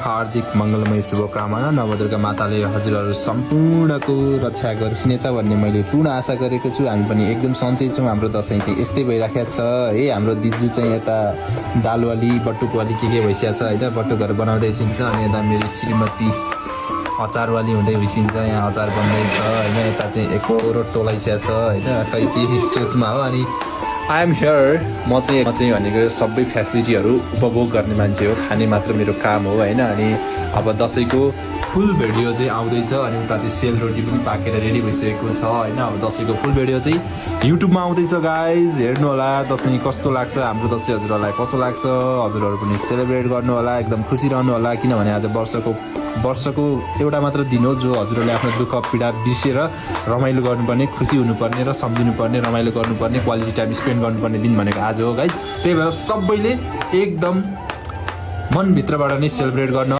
हार्दिक मङ्गलमय शुभकामना। नवदुर्गा माताले हजुरहरू सम्पूर्णको रक्षा गरिसिनेछ भन्ने मैले पूर्ण आशा गरेको छु। हामी पनि एकदम सन्चै छौँ। हाम्रो दसैँ चाहिँ यस्तै भइराखेको छ है। हाम्रो दिजु चाहिँ यता दालवाली बटुकवाली के भइसकेको छ होइन, बटुकहरू बनाउँदै छिन्छ। अनि यता मेरो श्रीमती अचारवाली हुँदै भइसिन्छ, यहाँ अचार बन्दैछ होइन। यता चाहिँ एकरो टोलाइसकेको छ होइन, खै के सोचमा हो। अनि आई एम हियर, म चाहिँ भनेको सबै फेसिलिटीहरू उपभोग गर्ने मान्छे हो, खाने मात्र मेरो काम हो होइन। अनि अब दसैँको फुल भिडियो चाहिँ आउँदैछ। अनि उता त्यो सेलरोटी पनि पाकेर रेडी भइसकेको छ होइन। अब दसैँको फुल भिडियो चाहिँ युट्युबमा आउँदैछ गाइज, हेर्नु होला। दसैँ कस्तो लाग्छ, हाम्रो दसैँ हजुरहरूलाई कस्तो लाग्छ, हजुरहरू पनि सेलिब्रेट गर्नु होला, एकदम खुसी रहनु होला। किनभने आज वर्षको एउटा मात्र दिन हो जो हजुरहरूले आफ्नो दुःख पीडा बिर्सेर रमाइलो गर्नुपर्ने, खुसी हुनुपर्ने र सम्झिनुपर्ने, रमाइलो गर्नुपर्ने, क्वालिटी टाइम स्पेन्ड गर्नुपर्ने दिन भनेको आज हो गाइज। त्यही भएर सबैले एकदम मनभित्रबाट नै सेलिब्रेट गर्न